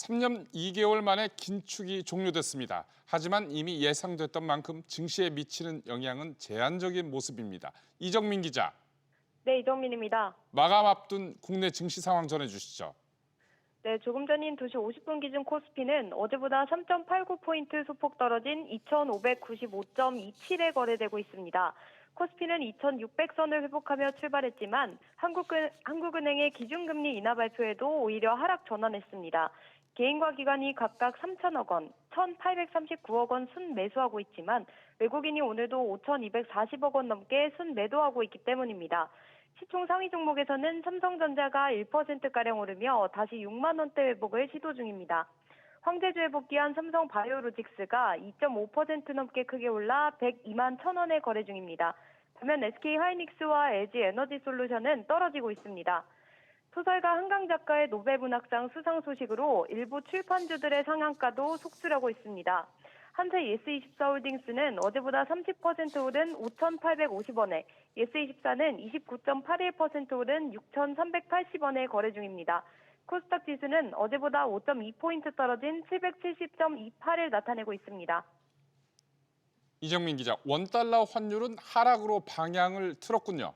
3년 2개월 만에 긴축이 종료됐습니다. 하지만 이미 예상됐던 만큼 증시에 미치는 영향은 제한적인 모습입니다. 이정민 기자. 네, 이정민입니다. 마감 앞둔 국내 증시 상황 전해주시죠. 네, 조금 전인 2시 50분 기준 코스피는 어제보다 3.89포인트 소폭 떨어진 2,595.27에 거래되고 있습니다. 코스피는 2,600선을 회복하며 출발했지만 한국은행의 기준금리 인하 발표에도 오히려 하락 전환했습니다. 개인과 기관이 각각 3천억 원, 1,839억 원 순매수하고 있지만 외국인이 오늘도 5,240억 원 넘게 순매도하고 있기 때문입니다. 시총 상위 종목에서는 삼성전자가 1%가량 오르며 다시 6만 원대 회복을 시도 중입니다. 황제주에 복귀한 삼성바이오로직스가 2.5% 넘게 크게 올라 102만 1,000원에 거래 중입니다. 반면 SK하이닉스와 LG에너지솔루션은 떨어지고 있습니다. 소설가 한강 작가의 노벨문학상 수상 소식으로 일부 출판주들의 상한가도 속출하고 있습니다. 한세 예스24홀딩스는 어제보다 30% 오른 5,850원에, 예스24는 29.81% 오른 6,380원에 거래 중입니다. 코스닥 지수는 어제보다 5.2포인트 떨어진 770.28을 나타내고 있습니다. 이정민 기자, 원달러 환율은 하락으로 방향을 틀었군요.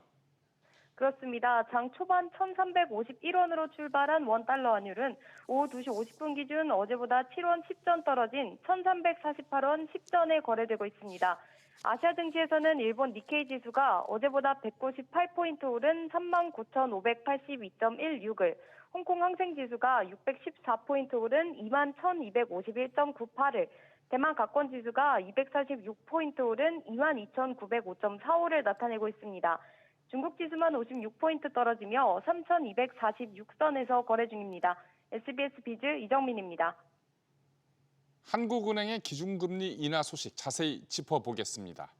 그렇습니다. 장 초반 1,351원으로 출발한 원달러 환율은 오후 2시 50분 기준 어제보다 7원 10전 떨어진 1,348원 10전에 거래되고 있습니다. 아시아 증시에서는 일본 니케이 지수가 어제보다 198포인트 오른 39,582.16을, 홍콩 항생 지수가 614포인트 오른 21,251.98을, 대만 가권 지수가 246포인트 오른 22,905.45를 나타내고 있습니다. 중국 지수만 56포인트 떨어지며 3,246선에서 거래 중입니다. SBS 비즈 이정민입니다. 한국은행의 기준금리 인하 소식 자세히 짚어보겠습니다.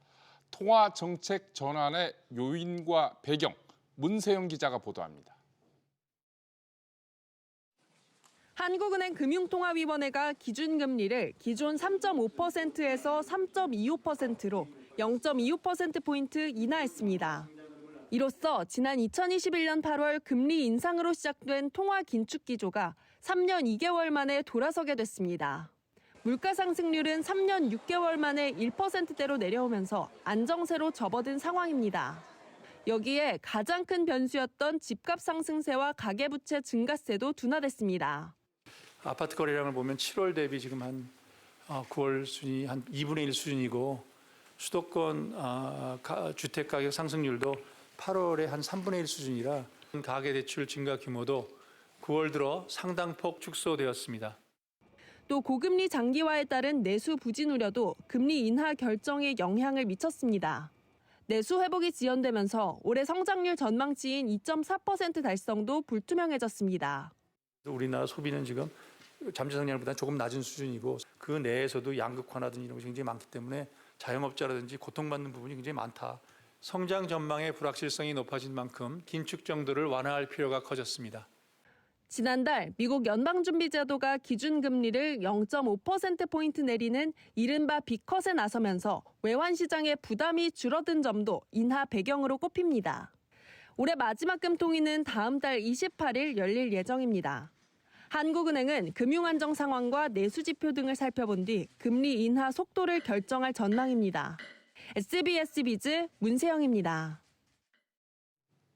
통화정책 전환의 요인과 배경, 문세영 기자가 보도합니다. 한국은행 금융통화위원회가 기준금리를 기존 3.5%에서 3.25%로 0.25%포인트 인하했습니다. 이로써 지난 2021년 8월 금리 인상으로 시작된 통화 긴축 기조가 3년 2개월 만에 돌아서게 됐습니다. 물가 상승률은 3년 6개월 만에 1%대로 내려오면서 안정세로 접어든 상황입니다. 여기에 가장 큰 변수였던 집값 상승세와 가계부채 증가세도 둔화됐습니다. 아파트 거래량을 보면 7월 대비 지금 한 9월 수준이 한 2분의 1 수준이고 수도권 주택 가격 상승률도 8월에 한 3분의 1 수준이라 가계대출 증가 규모도 9월 들어 상당폭 축소되었습니다. 또 고금리 장기화에 따른 내수 부진 우려도 금리 인하 결정에 영향을 미쳤습니다. 내수 회복이 지연되면서 올해 성장률 전망치인 2.4% 달성도 불투명해졌습니다. 우리나라 소비는 지금 잠재 성장률보다 조금 낮은 수준이고 그 내에서도 양극화라든지 이런 것이 굉장히 많기 때문에 자영업자라든지 고통받는 부분이 굉장히 많다. 성장 전망의 불확실성이 높아진 만큼 긴축 정도를 완화할 필요가 커졌습니다. 지난달 미국 연방준비제도가 기준금리를 0.5%포인트 내리는 이른바 빅컷에 나서면서 외환시장의 부담이 줄어든 점도 인하 배경으로 꼽힙니다. 올해 마지막 금통위는 다음 달 28일 열릴 예정입니다. 한국은행은 금융안정 상황과 내수지표 등을 살펴본 뒤 금리 인하 속도를 결정할 전망입니다. SBS 비즈 문세영입니다.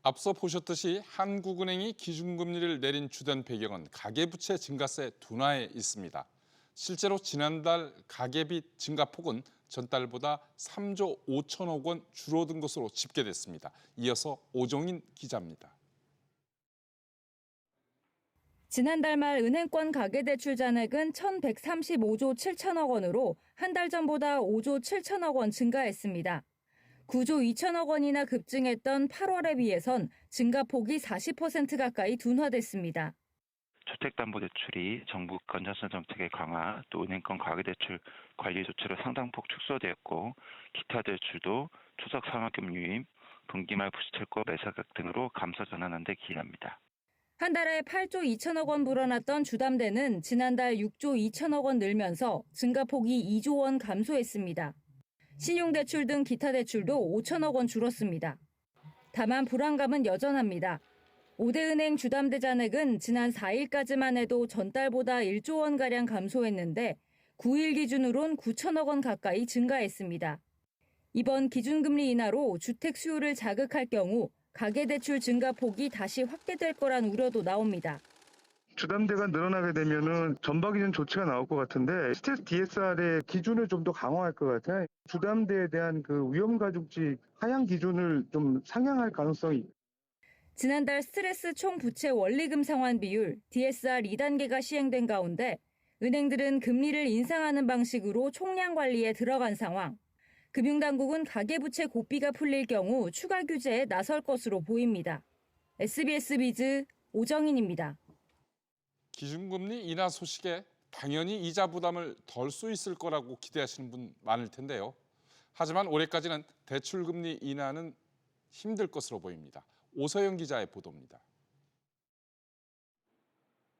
앞서 보셨듯이 한국은행이 기준금리를 내린 주된 배경은 가계부채 증가세 둔화에 있습니다. 실제로 지난달 가계빚 증가폭은 전달보다 3조 5천억 원 줄어든 것으로 집계됐습니다. 이어서 오종인 기자입니다. 지난달 말 은행권 가계대출 잔액은 1,135조 7천억 원으로 한 달 전보다 5조 7천억 원 증가했습니다. 9조 2천억 원이나 급증했던 8월에 비해선 증가폭이 40% 가까이 둔화됐습니다. 주택담보대출이 정부 건전성 정책의 강화, 또 은행권 가계대출 관리 조치로 상당폭 축소되었고 기타 대출도 추석 상환금 유임, 분기말 부실채권 매사각 등으로 감소 전환한 데 기인합니다. 한 달에 8조 2천억 원 불어났던 주담대는 지난달 6조 2천억 원 늘면서 증가폭이 2조 원 감소했습니다. 신용대출 등 기타 대출도 5천억 원 줄었습니다. 다만 불안감은 여전합니다. 5대은행 주담대 잔액은 지난 4일까지만 해도 전달보다 1조 원가량 감소했는데 9일 기준으론 9천억 원 가까이 증가했습니다. 이번 기준금리 인하로 주택 수요를 자극할 경우 가계대출 증가폭이 다시 확대될 거란 우려도 나옵니다. 주담대가 늘어나게 되면은 전방위전 조치가 나올 것 같은데 스트레스 DSR의 기준을 좀 더 강화할 것 같아요. 주담대에 대한 그 위험 가중치 하향 기준을 좀 상향할 가능성이. 지난달 스트레스 총 부채 원리금 상환 비율 DSR 2단계가 시행된 가운데 은행들은 금리를 인상하는 방식으로 총량 관리에 들어간 상황. 금융당국은 가계부채 고삐가 풀릴 경우 추가 규제에 나설 것으로 보입니다. SBS 비즈 오정인입니다. 기준금리 인하 소식에 당연히 이자 부담을 덜 수 있을 거라고 기대하시는 분 많을 텐데요. 하지만 올해까지는 대출금리 인하는 힘들 것으로 보입니다. 오서영 기자의 보도입니다.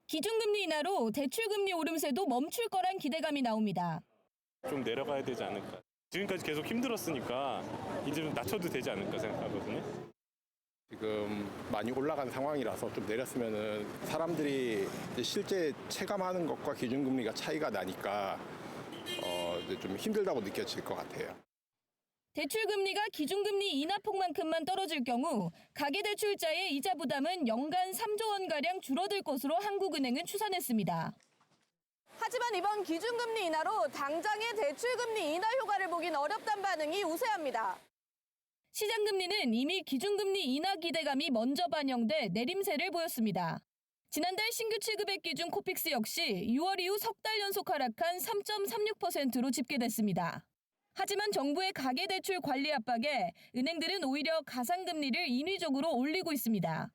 기준금리 인하로 대출금리 오름세도 멈출 거란 기대감이 나옵니다. 좀 내려가야 되지 않을까. 지금까지 계속 힘들었으니까 이제 좀 낮춰도 되지 않을까 생각하거든요. 지금 많이 올라간 상황이라서 좀 내렸으면은 사람들이 이제 실제 체감하는 것과 기준금리가 차이가 나니까 이제 좀 힘들다고 느껴질 것 같아요. 대출금리가 기준금리 인하폭만큼만 떨어질 경우 가계대출자의 이자 부담은 연간 3조 원가량 줄어들 것으로 한국은행은 추산했습니다. 하지만 이번 기준금리 인하로 당장의 대출금리 인하 효과를 보긴 어렵다는 반응이 우세합니다. 시장금리는 이미 기준금리 인하 기대감이 먼저 반영돼 내림세를 보였습니다. 지난달 신규 취급액 기준 코픽스 역시 6월 이후 석 달 연속 하락한 3.36%로 집계됐습니다. 하지만 정부의 가계대출 관리 압박에 은행들은 오히려 가상금리를 인위적으로 올리고 있습니다.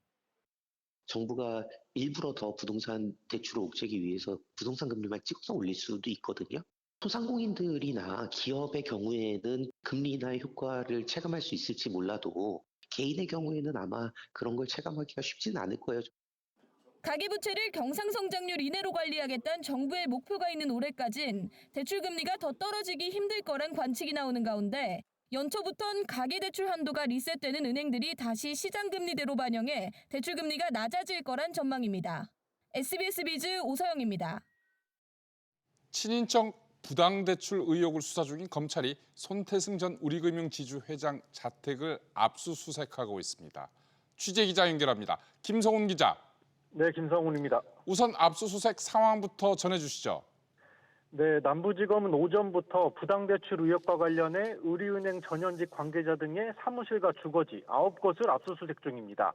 정부가 일부러 더 부동산 대출을 옥죄기 위해서 부동산 금리만 찍어서 올릴 수도 있거든요. 소상공인들이나 기업의 경우에는 금리 인하의 효과를 체감할 수 있을지 몰라도 개인의 경우에는 아마 그런 걸 체감하기가 쉽지는 않을 거예요. 가계부채를 경상성장률 이내로 관리하겠다는 정부의 목표가 있는 올해까진 대출금리가 더 떨어지기 힘들 거란 관측이 나오는 가운데 연초부턴 가계대출 한도가 리셋되는 은행들이 다시 시장금리대로 반영해 대출금리가 낮아질 거란 전망입니다. SBS 비즈 오서영입니다. 친인척 부당대출 의혹을 수사 중인 검찰이 손태승 전 우리금융지주 회장 자택을 압수수색하고 있습니다. 취재기자 연결합니다. 김성훈 기자. 네, 김성훈입니다. 우선 압수수색 상황부터 전해주시죠. 네, 남부지검은 오전부터 부당대출 의혹과 관련해 우리은행 전현직 관계자 등의 사무실과 주거지 9곳을 압수수색 중입니다.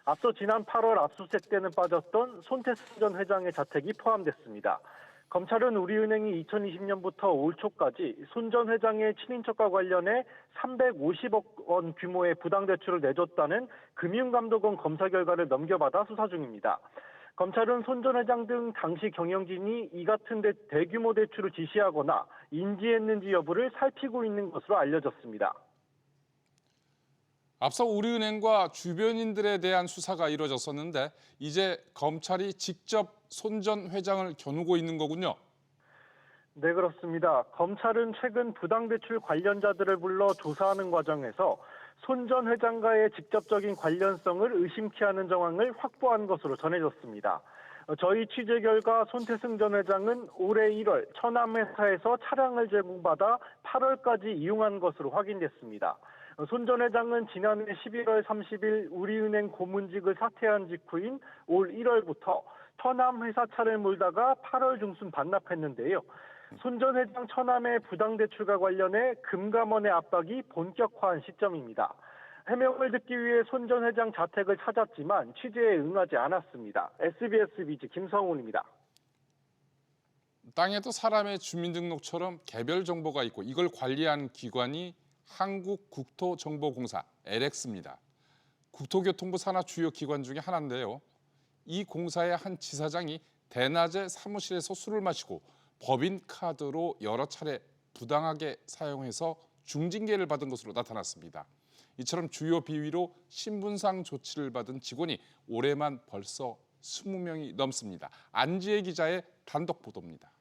앞서 지난 8월 압수수색 때는 빠졌던 손태승 전 회장의 자택이 포함됐습니다. 검찰은 우리은행이 2020년부터 올 초까지 손 전 회장의 친인척과 관련해 350억 원 규모의 부당대출을 내줬다는 금융감독원 검사 결과를 넘겨받아 수사 중입니다. 검찰은 손 전 회장 등 당시 경영진이 이 같은 대규모 대출을 지시하거나 인지했는지 여부를 살피고 있는 것으로 알려졌습니다. 앞서 우리은행과 주변인들에 대한 수사가 이루어졌었는데 이제 검찰이 직접 손 전 회장을 겨누고 있는 거군요. 네, 그렇습니다. 검찰은 최근 부당대출 관련자들을 불러 조사하는 과정에서 손 전 회장과의 직접적인 관련성을 의심케 하는 정황을 확보한 것으로 전해졌습니다. 저희 취재 결과 손태승 전 회장은 올해 1월 처남회사에서 차량을 제공받아 8월까지 이용한 것으로 확인됐습니다. 손 전 회장은 지난해 11월 30일 우리은행 고문직을 사퇴한 직후인 올 1월부터 처남회사 차를 몰다가 8월 중순 반납했는데요. 손 전 회장 처남의 부당대출과 관련해 금감원의 압박이 본격화한 시점입니다. 해명을 듣기 위해 손 전 회장 자택을 찾았지만 취재에 응하지 않았습니다. SBS 비즈 김성훈입니다. 땅에도 사람의 주민등록처럼 개별 정보가 있고 이걸 관리하는 기관이 한국국토정보공사 LX입니다. 국토교통부 산하 주요 기관 중에 하나인데요. 이 공사의 한 지사장이 대낮에 사무실에서 술을 마시고 법인 카드로 여러 차례 부당하게 사용해서 중징계를 받은 것으로 나타났습니다. 이처럼 주요 비위로 신분상 조치를 받은 직원이 올해만 벌써 20명이 넘습니다. 안지혜 기자의 단독 보도입니다.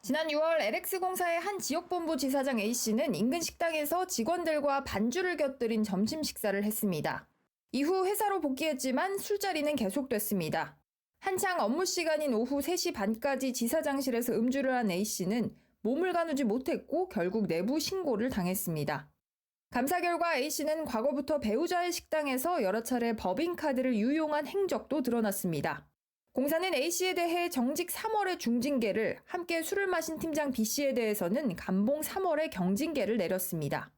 지난 6월 LX공사의 한 지역본부 지사장 A씨는 인근 식당에서 직원들과 반주를 곁들인 점심 식사를 했습니다. 이후 회사로 복귀했지만 술자리는 계속됐습니다. 한창 업무 시간인 오후 3시 반까지 지사장실에서 음주를 한 A씨는 몸을 가누지 못했고 결국 내부 신고를 당했습니다. 감사 결과 A씨는 과거부터 배우자의 식당에서 여러 차례 법인카드를 유용한 행적도 드러났습니다. 공사는 A씨에 대해 정직 3월의 중징계를, 함께 술을 마신 팀장 B씨에 대해서는 감봉 3월의 경징계를 내렸습니다.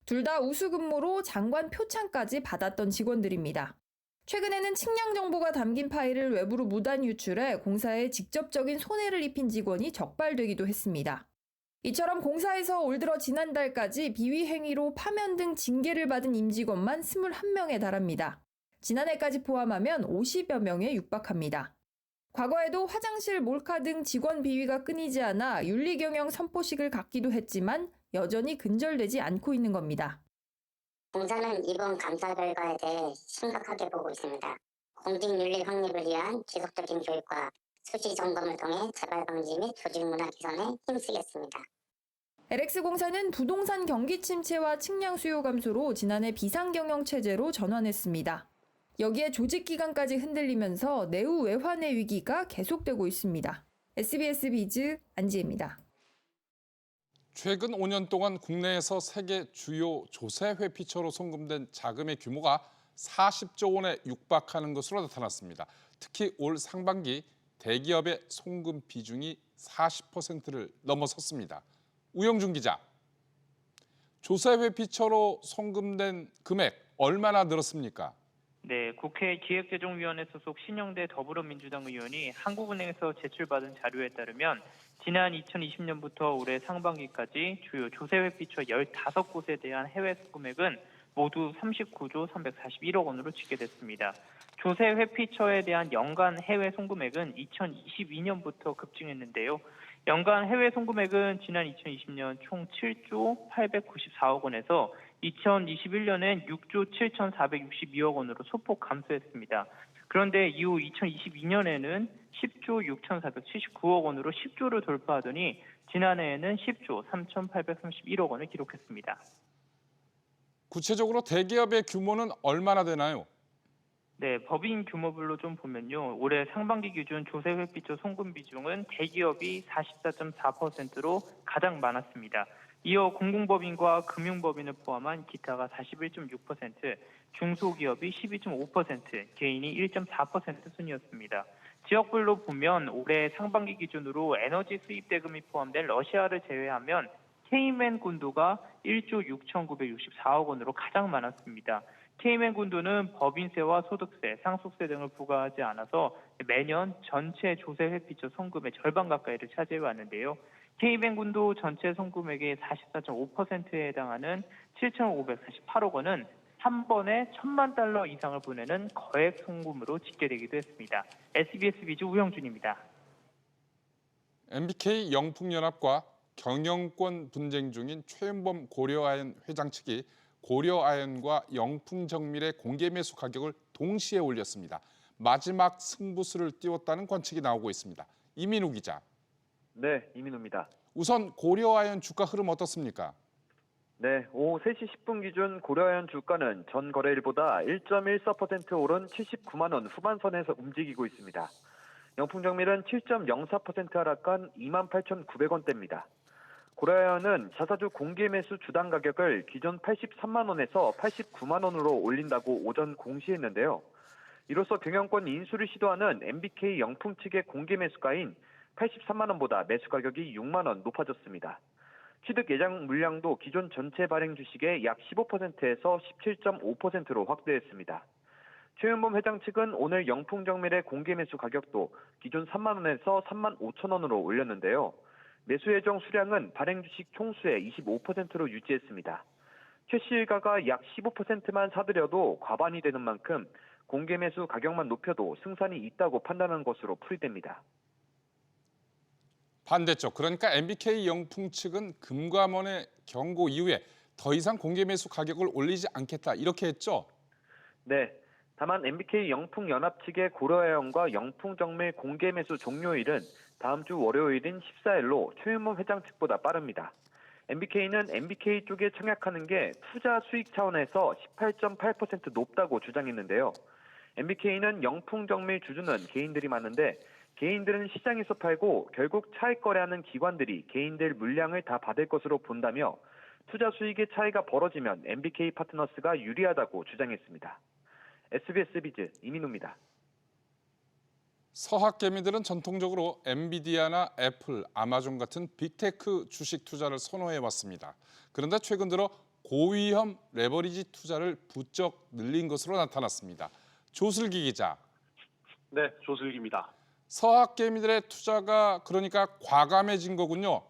둘 다 우수근무로 장관 표창까지 받았던 직원들입니다. 최근에는 측량 정보가 담긴 파일을 외부로 무단 유출해 공사에 직접적인 손해를 입힌 직원이 적발되기도 했습니다. 이처럼 공사에서 올 들어 지난달까지 비위 행위로 파면 등 징계를 받은 임직원만 21명에 달합니다. 지난해까지 포함하면 50여 명에 육박합니다. 과거에도 화장실, 몰카 등 직원 비위가 끊이지 않아 윤리경영 선포식을 갖기도 했지만 여전히 근절되지 않고 있는 겁니다. 공사는 이번 감사 결과에 대해 심각하게 보고 있습니다. 공직윤리 확립을 위한 지속적인 교육과 수시 점검을 통해 재발 방지 및 조직 문화 개선에 힘쓰겠습니다. LX공사는 부동산 경기 침체와 측량 수요 감소로 지난해 비상경영 체제로 전환했습니다. 여기에 조직 기강까지 흔들리면서 내후 외환의 위기가 계속되고 있습니다. SBS 비즈 안지혜입니다. 최근 5년 동안 국내에서 세계 주요 조세 회피처로 송금된 자금의 규모가 40조 원에 육박하는 것으로 나타났습니다. 특히 올 상반기 대기업의 송금 비중이 40%를 넘어섰습니다. 우영준 기자, 조세 회피처로 송금된 금액 얼마나 늘었습니까? 네, 국회 기획재정위원회 소속 신영대 더불어민주당 의원이 한국은행에서 제출받은 자료에 따르면 지난 2020년부터 올해 상반기까지 주요 조세 회피처 15곳에 대한 해외 송금액은 모두 39조 341억 원으로 집계됐습니다. 조세 회피처에 대한 연간 해외 송금액은 2022년부터 급증했는데요. 연간 해외 송금액은 지난 2020년 총 7조 894억 원에서 2021년엔 6조 7,462억 원으로 소폭 감소했습니다. 그런데 이후 2022년에는 10조 6,479억 원으로 10조를 돌파하더니 지난해에는 10조 3,831억 원을 기록했습니다. 구체적으로 대기업의 규모는 얼마나 되나요? 네, 법인 규모별로 좀 보면요. 올해 상반기 기준 조세 회피처 송금 비중은 대기업이 44.4%로 가장 많았습니다. 이어 공공법인과 금융법인을 포함한 기타가 41.6%, 중소기업이 12.5%, 개인이 1.4% 순이었습니다. 지역별로 보면 올해 상반기 기준으로 에너지 수입 대금이 포함된 러시아를 제외하면 케이맨 군도가 1조 6,964억 원으로 가장 많았습니다. 케이맨 군도는 법인세와 소득세, 상속세 등을 부과하지 않아서 매년 전체 조세 회피처 송금의 절반 가까이를 차지해 왔는데요. 케이맨 군도 전체 송금액의 44.5%에 해당하는 7,548억 원은 한 번에 $1,000만 이상을 보내는 거액 송금으로 집계되기도 했습니다. SBS 비즈 우영준입니다. MBK 영풍연합과 경영권 분쟁 중인 최윤범 고려아연 회장 측이 고려아연과 영풍정밀의 공개 매수 가격을 동시에 올렸습니다. 마지막 승부수를 띄웠다는 관측이 나오고 있습니다. 이민우 기자. 네, 이민우입니다. 우선 고려아연 주가 흐름 어떻습니까? 네, 오후 3시 10분 기준 고려아연 주가는 전 거래일보다 1.14% 오른 79만 원 후반선에서 움직이고 있습니다. 영풍정밀은 7.04% 하락한 28,900원대입니다. 고려아연은 자사주 공개 매수 주당 가격을 기존 83만 원에서 89만 원으로 올린다고 오전 공시했는데요. 이로써 경영권 인수를 시도하는 MBK 영풍 측의 공개 매수가인 83만 원보다 매수 가격이 6만 원 높아졌습니다. 취득 예정 물량도 기존 전체 발행 주식의 약 15%에서 17.5%로 확대했습니다. 최윤범 회장 측은 오늘 영풍정밀의 공개 매수 가격도 기존 3만 원에서 3만 5천 원으로 올렸는데요. 매수 예정 수량은 발행 주식 총수의 25%로 유지했습니다. 최시가가 약 15%만 사들여도 과반이 되는 만큼 공개 매수 가격만 높여도 승산이 있다고 판단한 것으로 풀이됩니다. 반대쪽, 그러니까 MBK 영풍 측은 금감원의 경고 이후에 더 이상 공개 매수 가격을 올리지 않겠다 이렇게 했죠? 네. 다만 MBK 영풍연합 측의 고려아연과 영풍정밀 공개 매수 종료일은 다음 주 월요일인 14일로 최윤범 회장 측보다 빠릅니다. MBK는 MBK 쪽에 청약하는 게 투자 수익 차원에서 18.8% 높다고 주장했는데요. MBK는 영풍정밀 주주는 개인들이 많은데 개인들은 시장에서 팔고 결국 차익 거래하는 기관들이 개인들 물량을 다 받을 것으로 본다며 투자 수익의 차이가 벌어지면 MBK 파트너스가 유리하다고 주장했습니다. SBS 비즈 이민우입니다. 서학개미들은 전통적으로 엔비디아나 애플, 아마존 같은 빅테크 주식 투자를 선호해왔습니다. 그런데 최근 들어 고위험 레버리지 투자를 부쩍 늘린 것으로 나타났습니다. 조슬기 기자. 네, 조슬기입니다. 서학개미들의 투자가 그러니까 과감해진 거군요.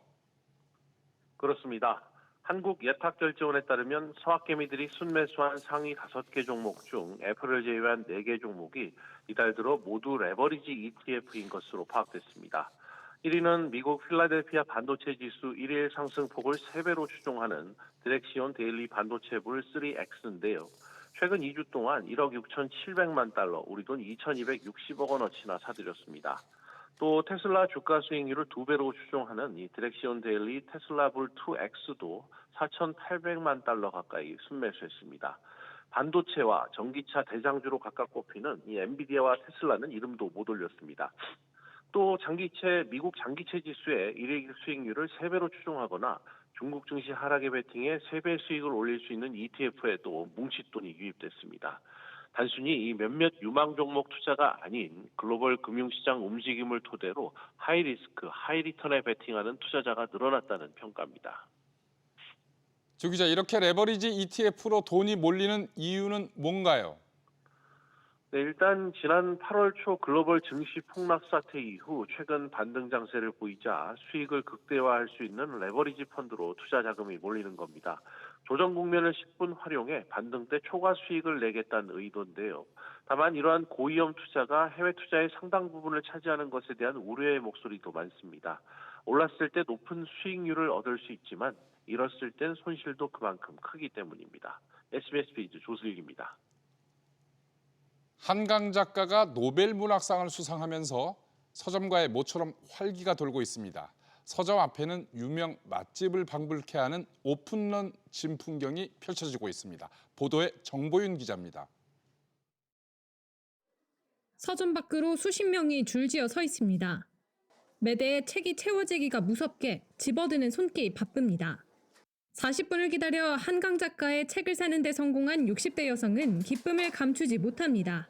그렇습니다. 한국예탁결제원에 따르면 서학개미들이 순매수한 상위 5개 종목 중 애플을 제외한 4개 종목이 이달 들어 모두 레버리지 ETF인 것으로 파악됐습니다. 1위는 미국 필라델피아 반도체 지수 1일 상승폭을 3배로 추종하는 디렉시온 데일리 반도체불 3X인데요. 최근 2주 동안 1억 6,700만 달러, 우리 돈 2,260억 원어치나 사들였습니다. 또 테슬라 주가 수익률을 2배로 추종하는 이 디렉시온 데일리 테슬라불 2X도 4,800만 달러 가까이 순매수했습니다. 반도체와 전기차 대장주로 각각 꼽히는 이 엔비디아와 테슬라는 이름도 못 올렸습니다. 또 미국 장기채 지수의 일일 수익률을 3배로 추종하거나 중국 증시 하락에 베팅해 3배 수익을 올릴 수 있는 ETF에도 뭉칫돈이 유입됐습니다. 단순히 이 몇몇 유망 종목 투자가 아닌 글로벌 금융시장 움직임을 토대로 하이리스크, 하이리턴에 베팅하는 투자자가 늘어났다는 평가입니다. 조 기자, 이렇게 레버리지 ETF로 돈이 몰리는 이유는 뭔가요? 네, 일단 지난 8월 초 글로벌 증시 폭락 사태 이후 최근 반등 장세를 보이자 수익을 극대화할 수 있는 레버리지 펀드로 투자 자금이 몰리는 겁니다. 조정 국면을 10분 활용해 반등 때 초과 수익을 내겠다는 의도인데요. 다만 이러한 고위험 투자가 해외 투자의 상당 부분을 차지하는 것에 대한 우려의 목소리도 많습니다. 올랐을 때 높은 수익률을 얻을 수 있지만 잃었을 땐 손실도 그만큼 크기 때문입니다. SBS 비즈 조슬기입니다. 한강 작가가 노벨 문학상을 수상하면서 서점가에 모처럼 활기가 돌고 있습니다. 서점 앞에는 유명 맛집을 방불케 하는 오픈런 진풍경이 펼쳐지고 있습니다. 보도에 정보윤 기자입니다. 서점 밖으로 수십 명이 줄지어 서 있습니다. 매대에 책이 채워지기가 무섭게 집어드는 손길이 바쁩니다. 40분을 기다려 한강 작가의 책을 사는 데 성공한 60대 여성은 기쁨을 감추지 못합니다.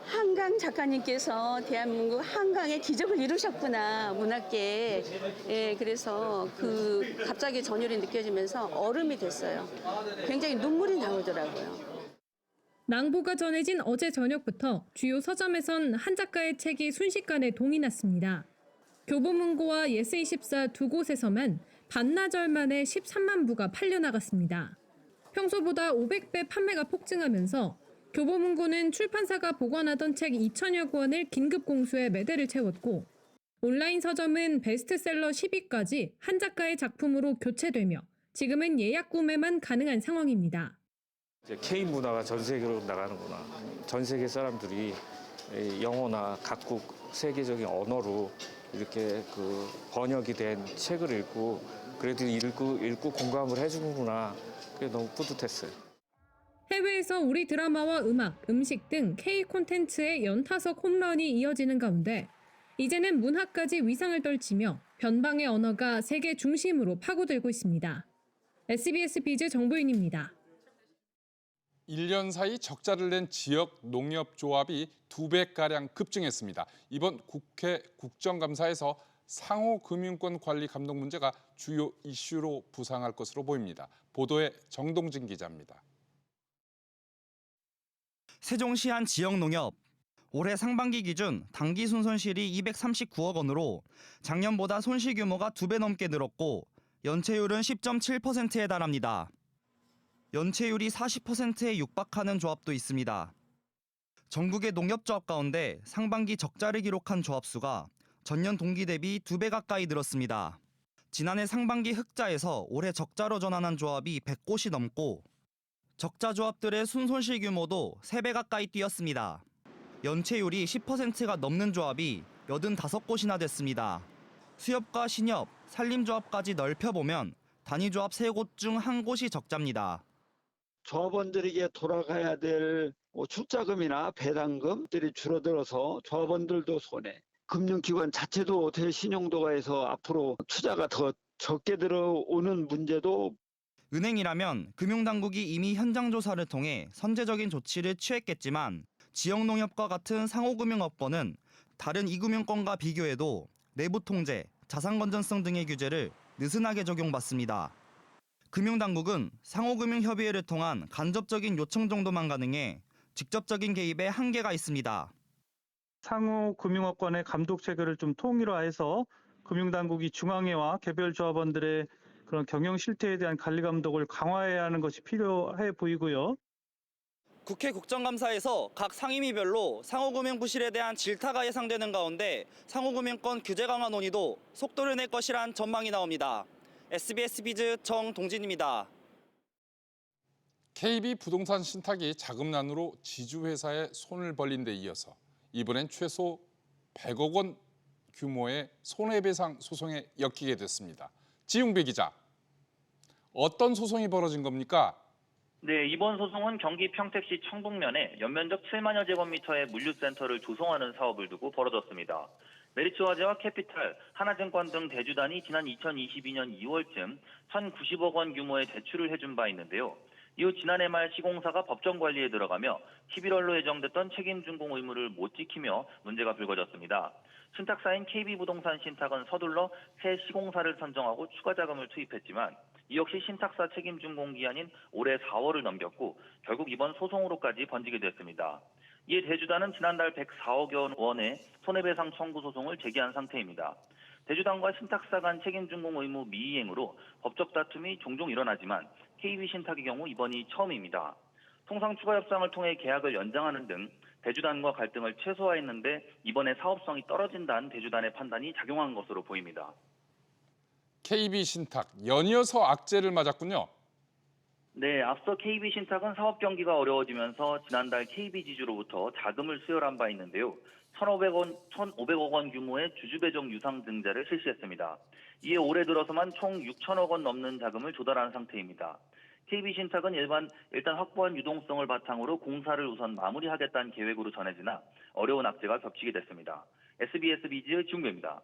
한강 작가님께서 대한민국 한강의 기적을 이루셨구나, 문학계에. 예, 그래서 갑자기 전율이 느껴지면서 얼음이 됐어요. 굉장히 눈물이 나오더라고요. 낭보가 전해진 어제 저녁부터 주요 서점에선 한 작가의 책이 순식간에 동이 났습니다. 교보문고와 예스24 두 곳에서만 반나절 만에 13만 부가 팔려나갔습니다. 평소보다 500배 판매가 폭증하면서 교보문고는 출판사가 보관하던 책 2천여 권을 긴급 공수해 매대를 채웠고 온라인 서점은 베스트셀러 10위까지 한 작가의 작품으로 교체되며 지금은 예약 구매만 가능한 상황입니다. K 문화가 전 세계로 나가는구나. 전 세계 사람들이 영어나 각국 세계적인 언어로 이렇게 번역이 된 책을 읽고 그래도 읽고 공감을 해주는구나. 그게 너무 뿌듯했어요. 해외에서 우리 드라마와 음악, 음식 등 K 콘텐츠의 연타석 홈런이 이어지는 가운데 이제는 문학까지 위상을 떨치며 변방의 언어가 세계 중심으로 파고들고 있습니다. SBS 비즈 정보윤입니다. 1년 사이 적자를 낸 지역 농협조합이 2배가량 급증했습니다. 이번 국회 국정감사에서 상호금융권 관리 감독 문제가 주요 이슈로 부상할 것으로 보입니다. 보도에 정동진 기자입니다. 세종시 한 지역농협. 올해 상반기 기준 당기 순손실이 239억 원으로 작년보다 손실 규모가 2배 넘게 늘었고 연체율은 10.7%에 달합니다. 연체율이 40%에 육박하는 조합도 있습니다. 전국의 농협조합 가운데 상반기 적자를 기록한 조합 수가 전년 동기 대비 2배 가까이 늘었습니다. 지난해 상반기 흑자에서 올해 적자로 전환한 조합이 100곳이 넘고 적자 조합들의 순손실 규모도 3배 가까이 뛰었습니다. 연체율이 10%가 넘는 조합이 85곳이나 됐습니다. 수협과 신협, 산림조합까지 넓혀보면 단위조합 3곳 중 1곳이 적자입니다. 조합원들에게 돌아가야 될 출자금이나 배당금들이 줄어들어서 조합원들도 손해, 금융기관 자체도 대신용도가해서 앞으로 투자가 더 적게 들어오는 문제도. 은행이라면 금융당국이 이미 현장 조사를 통해 선제적인 조치를 취했겠지만 지역농협과 같은 상호금융업권은 다른 이금융권과 비교해도 내부 통제, 자산 건전성 등의 규제를 느슨하게 적용받습니다. 금융당국은 상호금융협의회를 통한 간접적인 요청 정도만 가능해 직접적인 개입에 한계가 있습니다. 상호금융업권의 감독 체계를 좀 통일화해서 금융당국이 중앙회와 개별 조합원들의 그런 경영 실태에 대한 관리 감독을 강화해야 하는 것이 필요해 보이고요. 국회 국정감사에서 각 상임위별로 상호금융 부실에 대한 질타가 예상되는 가운데 상호금융권 규제 강화 논의도 속도를 낼 것이란 전망이 나옵니다. SBS 비즈 정동진입니다. KB 부동산 신탁이 자금난으로 지주회사에 손을 벌린 데 이어서 이번엔 최소 100억 원 규모의 손해배상 소송에 엮이게 됐습니다. 지웅배 기자, 어떤 소송이 벌어진 겁니까? 네, 이번 소송은 경기 평택시 청북면에 연면적 7만여 제곱미터의 물류센터를 조성하는 사업을 두고 벌어졌습니다. 메리츠화재와 캐피탈, 하나증권 등 대주단이 지난 2022년 2월쯤 1,090억 원 규모의 대출을 해준 바 있는데요. 이후 지난해 말 시공사가 법정 관리에 들어가며 11월로 예정됐던 책임 준공 의무를 못 지키며 문제가 불거졌습니다. 신탁사인 KB부동산 신탁은 서둘러 새 시공사를 선정하고 추가 자금을 투입했지만 이 역시 신탁사 책임 준공 기한인 올해 4월을 넘겼고 결국 이번 소송으로까지 번지게 됐습니다. 이에 대주단은 지난달 104억 원의 손해배상 청구 소송을 제기한 상태입니다. 대주단과 신탁사 간 책임 준공 의무 미이행으로 법적 다툼이 종종 일어나지만 KB신탁의 경우 이번이 처음입니다. 통상 추가 협상을 통해 계약을 연장하는 등 대주단과 갈등을 최소화했는데 이번에 사업성이 떨어진다는 대주단의 판단이 작용한 것으로 보입니다. KB신탁 연이어서 악재를 맞았군요. 네, 앞서 KB신탁은 사업 경기가 어려워지면서 지난달 KB지주로부터 자금을 수혈한 바 있는데요. 1,500억 원 규모의 주주배정 유상 증자를 실시했습니다. 이에 올해 들어서만 총 6천억 원 넘는 자금을 조달한 상태입니다. KB신탁은 일단 확보한 유동성을 바탕으로 공사를 우선 마무리하겠다는 계획으로 전해지나 어려운 악재가 겹치게 됐습니다. SBS 비즈 지웅배입니다.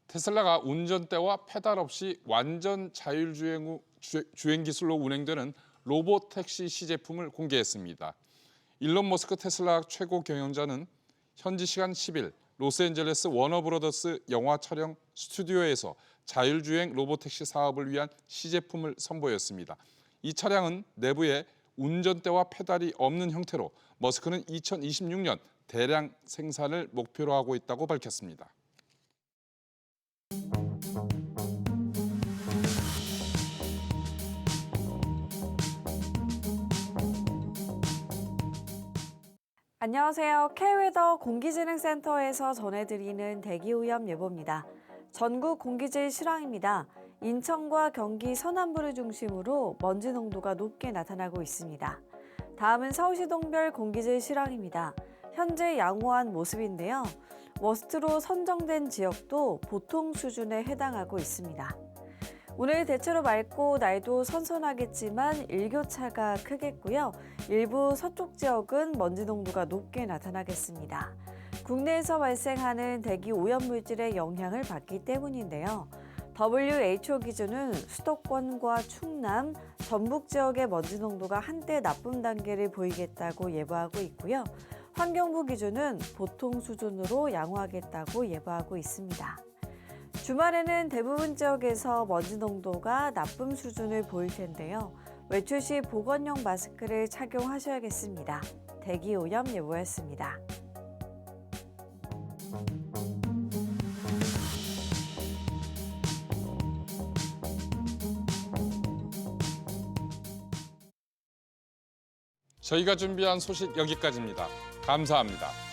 테슬라가 운전대와 페달 없이 완전 자율주행 기술로 운행되는 로보택시 시제품을 공개했습니다. 일론 머스크 테슬라 최고 경영자는 현지 시간 10일 로스앤젤레스 워너브로더스 영화 촬영 스튜디오에서 자율주행 로보택시 사업을 위한 시제품을 선보였습니다. 이 차량은 내부에 운전대와 페달이 없는 형태로 머스크는 2026년 대량 생산을 목표로 하고 있다고 밝혔습니다. 안녕하세요. K웨더 공기질흥센터에서 전해드리는 대기오염 예보입니다. 전국 공기질 실황입니다. 인천과 경기 서남부를 중심으로 먼지 농도가 높게 나타나고 있습니다. 다음은 서울시동별 공기질 실황입니다. 현재 양호한 모습인데요. 워스트로 선정된 지역도 보통 수준에 해당하고 있습니다. 오늘 대체로 맑고 날도 선선하겠지만 일교차가 크겠고요. 일부 서쪽 지역은 먼지 농도가 높게 나타나겠습니다. 국내에서 발생하는 대기 오염 물질의 영향을 받기 때문인데요. WHO 기준은 수도권과 충남, 전북 지역의 먼지 농도가 한때 나쁨 단계를 보이겠다고 예보하고 있고요. 환경부 기준은 보통 수준으로 양호하겠다고 예보하고 있습니다. 주말에는 대부분 지역에서 먼지 농도가 나쁨 수준을 보일 텐데요. 외출 시 보건용 마스크를 착용하셔야겠습니다. 대기오염 예보였습니다. 저희가 준비한 소식 여기까지입니다. 감사합니다.